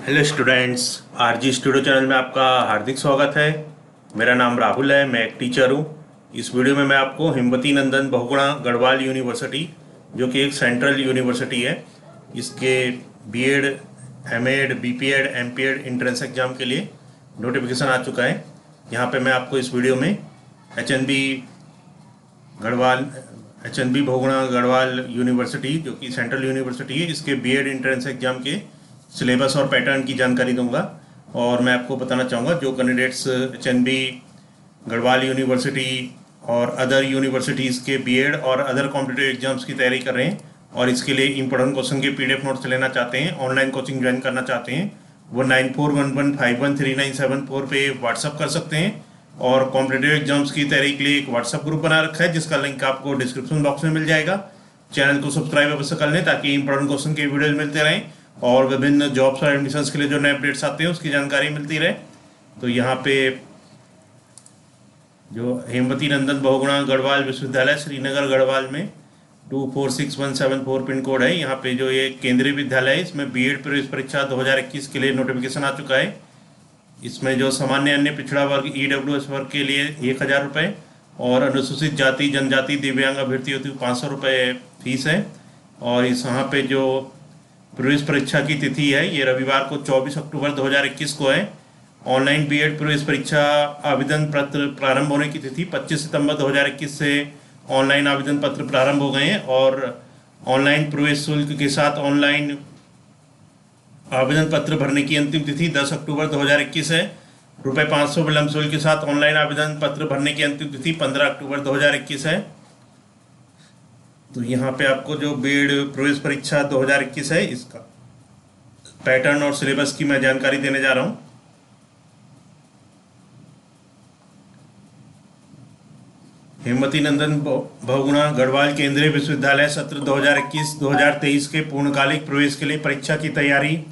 Hello students, RG studio channel में आपका हार्दिक स्वागत है। मेरा नाम राहुल है, मैं एक टीचर हूँ। इस वीडियो में मैं आपको हिमवती नंदन बहुगुणा गढ़वाल यूनिवर्सिटी, जो कि एक सेंट्रल यूनिवर्सिटी है, इसके BEd, MEd, BPEd, MPEd entrance exam के लिए नोटिफिकेशन आ चुका है। यहाँ पे मैं आपको इस वीडियो में HNB Garhwal, HNB Bahuguna Garhwal university, जो कि सेंट्रल यूनिवर्सिटी है, इसके बीएड एंट्रेंस एग्जाम के सिलेबस और पैटर्न की जानकारी दूंगा। और मैं आपको बताना चाहूँगा जो कैंडिडेट्स एचएनबी गढ़वाल यूनिवर्सिटी और अदर यूनिवर्सिटीज़ के बीएड और अदर कॉम्पिटिटिव एग्जाम्स की तैयारी कर रहे हैं और इसके लिए इंपॉर्टेंट क्वेश्चन के पीडीएफ नोट्स लेना चाहते हैं, ऑनलाइन कोचिंग ज्वाइन करना चाहते हैं, वो 9411513974 पे व्हाट्सअप कर सकते हैं। और कॉम्पिटिटिव एग्जाम्स की तैयारी के लिए एक व्हाट्सअप ग्रुप बना रखा है, जिसका लिंक आपको डिस्क्रिप्शन बॉक्स में मिल जाएगा। चैनल को सब्सक्राइब अवश्य कर लें ताकि इंपॉर्टेंट क्वेश्चन के वीडियोज मिलते रहें और विभिन्न जॉब्स और एडमिशन्स के लिए जो नए अपडेट्स आते हैं उसकी जानकारी मिलती रहे। तो यहाँ पे जो हेमवती नंदन बहुगुणा गढ़वाल विश्वविद्यालय श्रीनगर गढ़वाल में 246174 पिन कोड है। यहाँ पे जो ये केंद्रीय विद्यालय है, इसमें बीएड प्रवेश परीक्षा 2021 के लिए नोटिफिकेशन आ चुका है। इसमें जो सामान्य अन्य पिछड़ा वर्ग ईडब्ल्यूएस वर्ग के लिए 1000 रुपये और अनुसूचित जाति जनजाति दिव्यांग अभ्यर्थियों की 500 रुपये फीस है। और इस यहाँ पे जो प्रवेश परीक्षा की तिथि है, ये रविवार को 24 अक्टूबर 2021 को है। ऑनलाइन बीएड प्रवेश परीक्षा आवेदन पत्र प्रारंभ होने की तिथि 25 सितंबर 2021 से ऑनलाइन आवेदन पत्र प्रारंभ हो गए हैं और ऑनलाइन प्रवेश शुल्क के साथ ऑनलाइन आवेदन पत्र भरने की अंतिम तिथि 10 अक्टूबर 2021 है। ₹500 विलंब शुल्क के साथ ऑनलाइन आवेदन पत्र भरने की अंतिम तिथि 15 अक्टूबर 2021 है। तो यहाँ पे आपको जो बीएड प्रवेश परीक्षा 2021 है, इसका पैटर्न और सिलेबस की मैं जानकारी देने जा रहा हूँ। हेमवती नंदन बहुगुणा गढ़वाल केंद्रीय विश्वविद्यालय सत्र 2021-2023 के पूर्णकालिक प्रवेश के लिए परीक्षा की तैयारी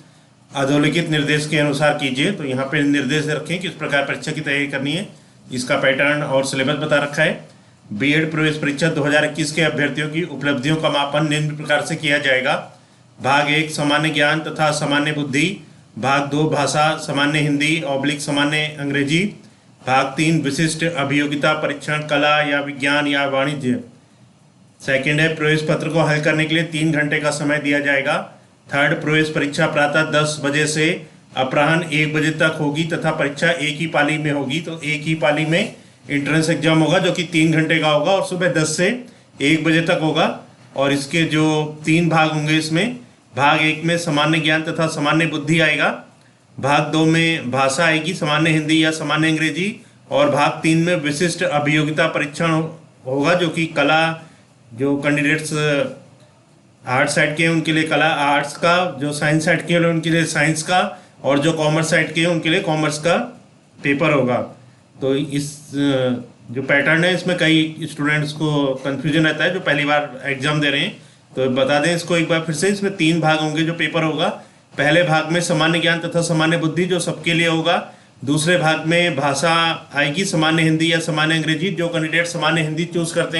अधोलिखित निर्देश के अनुसार कीजिए। तो यहाँ पे निर्देश रखें किस प्रकार परीक्षा की तैयारी करनी है, इसका पैटर्न और सिलेबस बता रखा है। बीएड प्रवेश परीक्षा 2021 के अभ्यर्थियों की उपलब्धियों का मापन निम्न प्रकार से किया जाएगा। भाग 1 सामान्य ज्ञान तथा सामान्य बुद्धि, भाग 2 भाषा सामान्य हिंदी / सामान्य अंग्रेजी, भाग 3 विशिष्ट अभियोगिता परीक्षण कला या विज्ञान या वाणिज्य। सेकंड है प्रवेश पत्र को हल करने के लिए 3 घंटे का समय दिया जाएगा। थर्ड प्रवेश परीक्षा प्रातः 10 बजे से अपराह्न 1 बजे तक होगी तथा परीक्षा एक ही पाली में होगी। तो एक ही पाली में एंट्रेंस एग्जाम होगा जो कि 3 घंटे का होगा और सुबह 10 से 1 बजे तक होगा। और इसके जो 3 भाग होंगे, इसमें भाग 1 में सामान्य ज्ञान तथा सामान्य बुद्धि आएगा, भाग 2 में भाषा आएगी सामान्य हिंदी या सामान्य अंग्रेजी, और भाग 3 में विशिष्ट अभियोगिता परीक्षण होगा जो कि कला, जो कैंडिडेट्स आर्ट साइड के हैं उनके लिए कला आर्ट्स का, जो साइंस साइड के हैं उनके लिए साइंस का, और जो कॉमर्स साइड के हैं उनके लिए कॉमर्स का पेपर होगा। तो इस जो पैटर्न है, इसमें कई स्टूडेंट्स को कंफ्यूजन रहता है जो पहली बार एग्जाम दे रहे हैं। तो बता दें इसको एक बार फिर से, इसमें 3 भाग होंगे जो पेपर होगा। पहले भाग में सामान्य ज्ञान तथा सामान्य बुद्धि जो सबके लिए होगा। दूसरे भाग में भाषा आएगी सामान्य हिंदी या सामान्य अंग्रेजी, जो कैंडिडेट सामान्य हिंदी चूज करते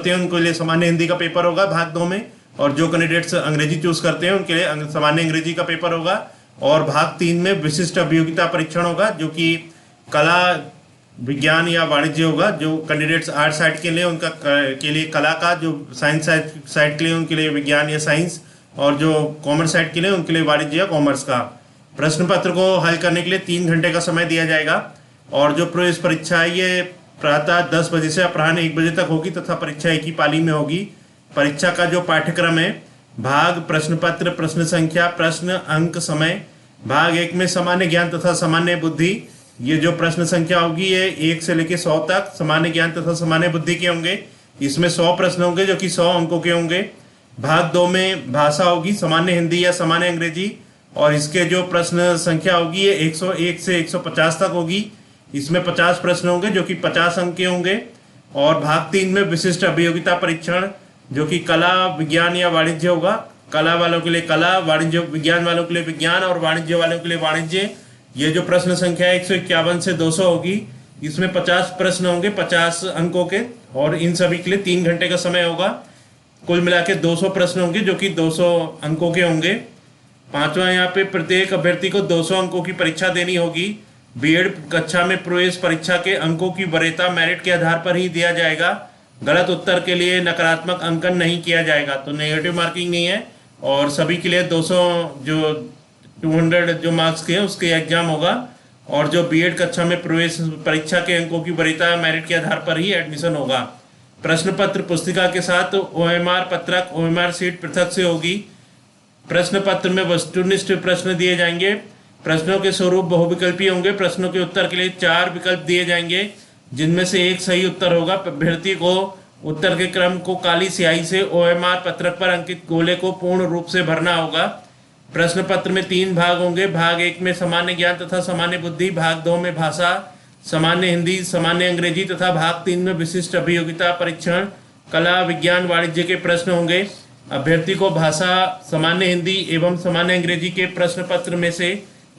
हैं, उनके लिए सामान्य हिंदी का पेपर होगा भाग 2 में, और जो कैंडिडेट्स अंग्रेजी चूज करते हैं उनके लिए सामान्य अंग्रेजी का पेपर होगा। और भाग 3 में विशिष्ट अभियोगिता परीक्षण होगा जो कि कला विज्ञान या वाणिज्य होगा। जो कैंडिडेट्स आर्ट साइड के लिए उनका के लिए कला का, जो साइंस साइड के लिए उनके लिए विज्ञान या साइंस, और जो कॉमर्स साइड के लिए उनके लिए वाणिज्य या कॉमर्स का। प्रश्न पत्र को हल करने के लिए 3 घंटे का समय दिया जाएगा। और जो प्रवेश परीक्षा है ये प्रातः 10 बजे से अपराह्न 1 बजे तक होगी तथा परीक्षा एक ही पाली में होगी। परीक्षा का जो पाठ्यक्रम है, भाग प्रश्न पत्र, प्रश्न संख्या, प्रश्न, अंक, समय। भाग 1 में सामान्य ज्ञान तथा सामान्य बुद्धि, ये जो प्रश्न संख्या होगी ये 1 से लेकर 100 तक सामान्य ज्ञान तथा सामान्य बुद्धि के होंगे। इसमें 100 प्रश्न होंगे जो कि 100 अंकों के होंगे। भाग 2 में भाषा होगी सामान्य हिंदी या सामान्य अंग्रेजी, और इसके जो प्रश्न संख्या होगी ये 101 से 150 तक होगी। इसमें 50 प्रश्न होंगे जो कि 50 अंक के होंगे। और भाग 3 में विशिष्ट अभियोगिता परीक्षण जो कि कला विज्ञान या वाणिज्य होगा। कला वालों के लिए कला, वाणिज्य विज्ञान वालों के लिए विज्ञान, और वाणिज्य वालों के लिए वाणिज्य। ये जो प्रश्न संख्या 151 से 200 होगी, इसमें 50 प्रश्न होंगे 50 अंकों के, और इन सभी के लिए 3 घंटे का समय होगा। कुल मिला के 200 प्रश्न होंगे जो कि 200 अंकों के होंगे। पांचवा यहाँ पे प्रत्येक अभ्यर्थी को 200 अंकों की परीक्षा देनी होगी। बीएड कक्षा में प्रवेश परीक्षा के अंकों की वरीयता मेरिट के आधार पर ही दिया जाएगा। गलत उत्तर के लिए नकारात्मक अंकन नहीं किया जाएगा, तो नेगेटिव मार्किंग नहीं है। और सभी के लिए 200 जो 200 जो मार्क्स के उसके एग्जाम होगा। और जो बीएड कक्षा में प्रवेश परीक्षा के अंकों की वरीयता मेरिट के आधार पर ही एडमिशन होगा। प्रश्न पत्र पुस्तिका के साथ ओएमआर पत्रक ओएमआर सीट पृथक से होगी। प्रश्न पत्र में वस्तुनिष्ठ प्रश्न दिए जाएंगे। प्रश्नों के स्वरूप बहुविकल्पीय होंगे। प्रश्नों के उत्तर के लिए 4 विकल्प दिए जाएंगे, जिनमें से एक सही उत्तर होगा। अभ्यर्थी को उत्तर के क्रम को काली स्याही से ओएमआर पत्रक पर अंकित गोले को पूर्ण रूप से भरना होगा। प्रश्न पत्र में 3 भाग होंगे। भाग 1 में सामान्य ज्ञान तथा सामान्य बुद्धि, भाग 2 में भाषा, सामान्य हिंदी, सामान्य अंग्रेजी तथा भाग 3 में विशिष्ट अभियोगिता परीक्षण, कला, विज्ञान, वाणिज्य के प्रश्न होंगे। अभ्यर्थी को भाषा, सामान्य हिंदी एवं सामान्य अंग्रेजी के प्रश्न पत्र में से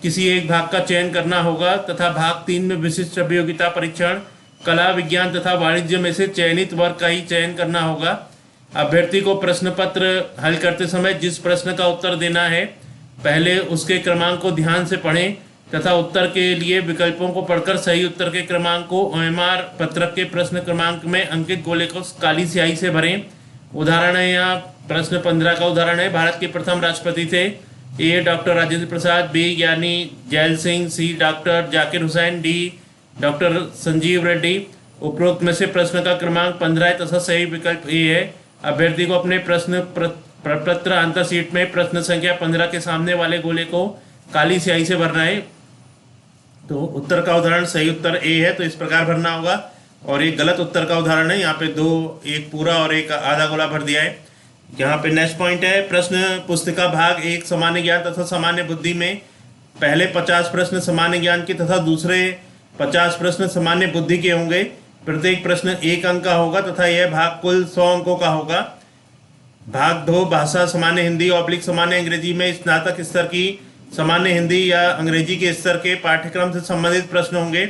किसी एक भाग का चयन करना होगा तथा भाग 3 में विशिष्ट अभियोगिता परीक्षण, कला, विज्ञान तथा वाणिज्य में से चयनित वर्ग का ही चयन करना होगा। अभ्यर्थी को प्रश्न पत्र हल करते समय जिस प्रश्न का उत्तर देना है, पहले उसके क्रमांक को ध्यान से पढ़ें तथा उत्तर के लिए विकल्पों को पढ़कर सही उत्तर के क्रमांक को ओएमआर पत्रक के प्रश्न क्रमांक में अंकित गोले को काली स्याही से भरें। उदाहरण है यहाँ प्रश्न 15 का उदाहरण है। भारत के प्रथम राष्ट्रपति थे A doctor Rajendra Prasad, B Giani Zail Singh, C doctor Zakir Hussain, D doctor Sanjeev Reddy. उपरोक्त में से प्रश्न का क्रमांक 15 है तथा सही विकल्प ए है। अभ्यर्थी को अपने प्रश्न प्रपत्र अंतर सीट में प्रश्न संख्या 15 के सामने वाले गोले को काली स्याही से भरना है। तो उत्तर का उदाहरण सही उत्तर ए है, तो इस प्रकार भरना होगा। और एक गलत उत्तर का उदाहरण है, यहाँ पे 2, एक पूरा और एक आधा गोला भर दिया है। यहाँ पे नेक्स्ट पॉइंट है, प्रश्न पुस्तिका भाग 1 सामान्य ज्ञान तथा सामान्य बुद्धि में पहले 50 प्रश्न सामान्य ज्ञान के तथा दूसरे 50 प्रश्न सामान्य बुद्धि के होंगे। प्रत्येक प्रश्न 1 अंक का होगा तथा यह भाग कुल 100 अंकों का होगा। भाग 2 भाषा, सामान्य हिंदी ऑब्लिक सामान्य अंग्रेजी में स्नातक स्तर की सामान्य हिंदी या अंग्रेजी के स्तर के पाठ्यक्रम से संबंधित प्रश्न होंगे।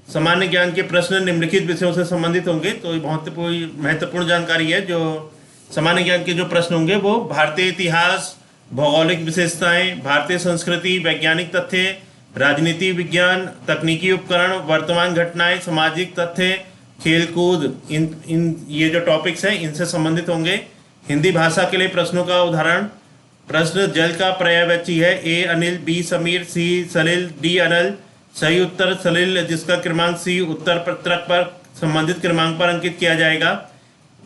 सामान्य ज्ञान के प्रश्न निम्नलिखित विषयों से संबंधित होंगे। तो ये बहुत महत्वपूर्ण जानकारी है। जो सामान्य ज्ञान के जो प्रश्न होंगे वो भारतीय इतिहास, भौगोलिक विशेषताएं, भारतीय संस्कृति, वैज्ञानिक तथ्य, राजनीति विज्ञान, तकनीकी उपकरण, वर्तमान घटनाएं, सामाजिक तथ्य, खेलकूद, इन ये जो टॉपिक्स हैं इनसे संबंधित होंगे। हिंदी भाषा के लिए प्रश्नों का उदाहरण, प्रश्न जल का पर्यायवाची है, ए अनिल, बी समीर, सी सलिल, डी अनल। सही उत्तर सलिल, जिसका क्रमांक सी उत्तर पत्रक पर संबंधित क्रमांक पर अंकित किया जाएगा।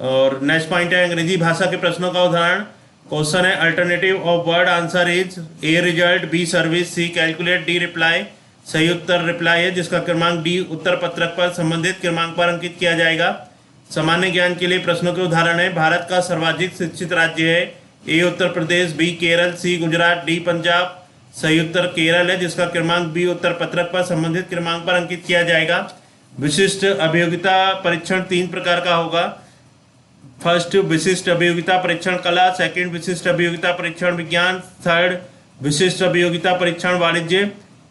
और नेक्स्ट पॉइंट है, अंग्रेजी भाषा के प्रश्नों का उदाहरण। क्वेश्चन है, alternative of word answer is A result, B service, C calculate, D reply. सही उत्तर रिप्लाई है, जिसका क्रमांक डी उत्तर पत्रक पर संबंधित क्रमांक पर अंकित किया जाएगा। सामान्य ज्ञान के लिए प्रश्नों के उदाहरण है, भारत का सर्वाधिक शिक्षित राज्य है, ए उत्तर प्रदेश, बी केरल, सी गुजरात, डी पंजाब। सही उत्तर केरल है, जिसका क्रमांक बी उत्तर पत्रक पर संबंधित क्रमांक पर अंकित किया जाएगा। विशिष्ट अभियोगिता परीक्षण 3 प्रकार का होगा। फर्स्ट, विशिष्ट अभियोगिता परीक्षण कला। सेकंड, विशिष्ट अभियोगिता परीक्षण विज्ञान। थर्ड, विशिष्ट अभियोगिता परीक्षण वाणिज्य।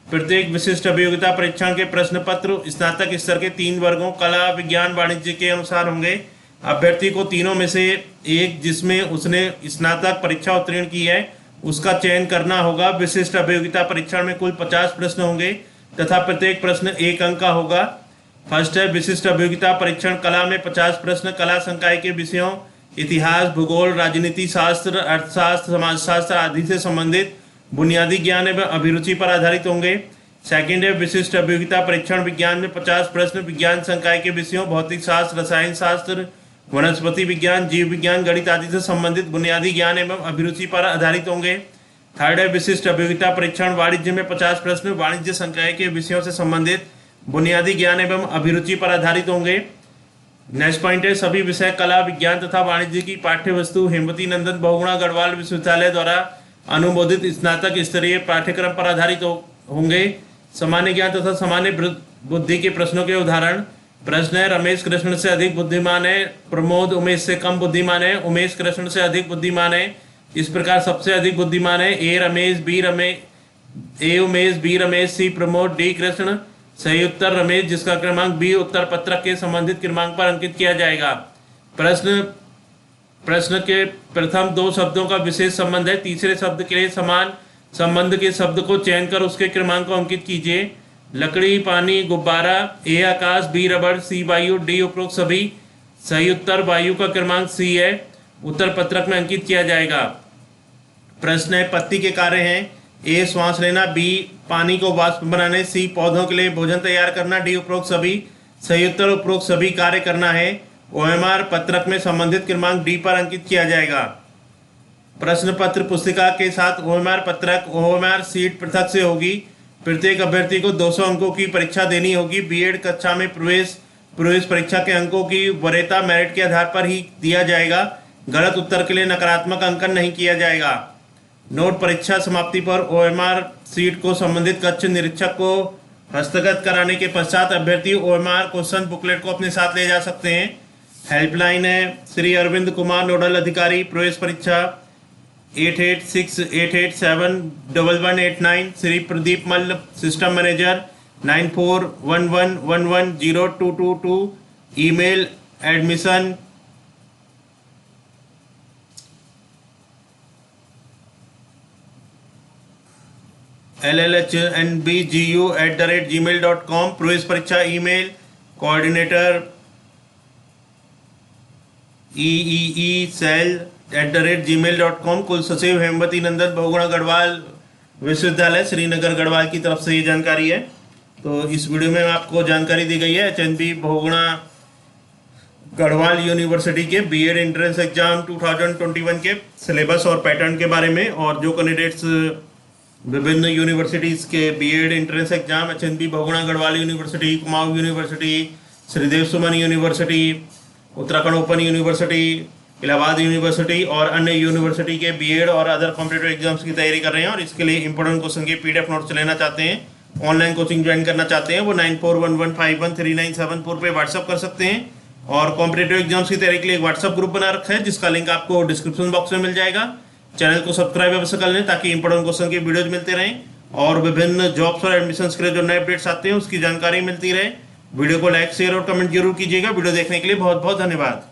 प्रत्येक विशिष्ट अभियोगिता परीक्षण के प्रश्न पत्र स्नातक स्तर के 3 वर्गों कला, विज्ञान, वाणिज्य के अनुसार होंगे। अभ्यर्थी को तीनों में से एक जिसमें उसने स्नातक परीक्षा उत्तीर्ण की है उसका चयन करना होगा। विशिष्ट अभियोगिता परीक्षण में कुल 50 प्रश्न होंगे तथा प्रत्येक प्रश्न 1 अंक का होगा। फर्स्ट है, विशिष्ट अभियोगिता परीक्षण कला में 50 प्रश्न कला संकाय के विषयों इतिहास, भूगोल, राजनीति शास्त्र, अर्थशास्त्र, समाजशास्त्र आदि से संबंधित बुनियादी ज्ञान एवं अभिरुचि पर आधारित होंगे। सेकंड है, विशिष्ट अभियोगिता परीक्षण विज्ञान में 50 प्रश्न विज्ञान संकाय के विषयों भौतिक शास्त्र, रसायन शास्त्र, वनस्पति विज्ञान, जीव विज्ञान, गणित आदि से संबंधित बुनियादी ज्ञान एवं अभिरुचि पर आधारित होंगे। थर्ड है, विशिष्ट अभियोगिता परीक्षण वाणिज्य में 50 प्रश्न वाणिज्य संकाय के विषयों से संबंधित बुनियादी ज्ञान एवं अभिरुचि पर आधारित होंगे। नेक्स्ट पॉइंट है, सभी विषय कला, विज्ञान तथा वाणिज्य की पाठ्य वस्तु हेमवती नंदन बहुगुणा गढ़वाल विश्वविद्यालय द्वारा अनुमोदित स्नातक स्तरीय पाठ्यक्रम पर आधारित होंगे। सामान्य ज्ञान तथा सामान्य बुद्धि के प्रश्नों के उदाहरण। प्रश्न है, रमेश कृष्ण से अधिक बुद्धिमान है, प्रमोद उमेश से कम बुद्धिमान है, उमेश कृष्ण से अधिक बुद्धिमान है। इस प्रकार सबसे अधिक बुद्धिमान है ए उमेश, बी रमेश, सी प्रमोद, डी कृष्ण। सही उत्तर रमेश, जिसका क्रमांक बी उत्तर पत्रक के संबंधित क्रमांक पर अंकित किया जाएगा। प्रश्न प्रश्न के प्रथम दो शब्दों का विशेष संबंध है, तीसरे शब्द के लिए समान संबंध के शब्द को चयन कर उसके क्रमांक को अंकित कीजिए। लकड़ी, पानी, गुब्बारा, ए आकाश, बी रबड़, सी वायु, डी उपरोक्त सभी। सही उत्तर वायु का क्रमांक सी है। उत्तर पत्रक में अंकित किया जाएगा। प्रश्न है पत्ती के कार्य हैं, ए श्वास लेना, बी पानी को वाष्प बनाने, सी पौधों के लिए भोजन तैयार करना, डी उपरोक्त सभी। सही उत्तर उपरोक्त सभी कार्य करना है। ओएमआर पत्रक में संबंधित क्रमांक डी पर अंकित किया जाएगा। प्रश्न पत्र पुस्तिका के साथ ओएमआर पत्रक, ओएमआर सीट पृथक से होगी। प्रत्येक अभ्यर्थी को 200 अंकों की परीक्षा देनी होगी। बीएड कक्षा में प्रवेश परीक्षा के अंकों की वरीयता मेरिट के आधार पर ही दिया जाएगा। गलत उत्तर के लिए नकारात्मक अंकन नहीं किया जाएगा। नोट, परीक्षा समाप्ति पर ओएमआर सीट को संबंधित कक्ष निरीक्षक को हस्तगत कराने के पश्चात अभ्यर्थी ओएमआर क्वेश्चन बुकलेट को अपने साथ ले जा सकते हैं। हेल्पलाइन है श्री अरविंद कुमार, नोडल अधिकारी, प्रवेश परीक्षा 8868871189। Shri Pradeep Malla, system manager 9411110222। Email admission llhnbgu@gmail.com। प्रवेश परीक्षा ईमेल कोऑर्डिनेटर eecell@gmail.com। कुल सचिव हेमवती नंदन बहुगुणा गढ़वाल विश्वविद्यालय श्रीनगर गढ़वाल की तरफ से ये जानकारी है। तो इस वीडियो में आपको जानकारी दी गई है एचएनबी बहुगुणा गढ़वाल यूनिवर्सिटी के बीएड एंट्रेंस एग्जाम 2021 के सिलेबस और पैटर्न के बारे में। और जो कैंडिडेट्स विभिन्न यूनिवर्सिटीज़ के B Ed entrance exam HNB Bahuguna Garhwal university, Kumaon university, Shridev Suman university, Uttarakhand open university, Allahabad university और अन्य यूनिवर्सिटी के बीएड और अदर कॉम्पिटिटिव एग्जाम्स की तैयारी कर रहे हैं और इसके लिए इंपॉर्टेंट क्वेश्चन के पीडीएफ नोट्स लेना चाहते हैं, ऑनलाइन कोचिंग ज्वाइन करना चाहते हैं, वो 9411513974 पे व्हाट्सअप कर सकते हैं। और कॉम्पिटिटिव एग्जाम्स की तैयारी के लिए एक व्हाट्सअप ग्रुप बना रखा है जिसका लिंक आपको डिस्क्रिप्शन बॉक्स में मिल जाएगा। चैनल को सब्सक्राइब अवश्य कर लें ताकि इंपॉर्टेंट क्वेश्चन के वीडियोज मिलते रहें और विभिन्न जॉब्स और एडमिशन्स के लिए जो नए अपडेट्स आते हैं उसकी जानकारी मिलती रहे। वीडियो को लाइक, शेयर और कमेंट जरूर कीजिएगा। वीडियो देखने के लिए बहुत बहुत धन्यवाद।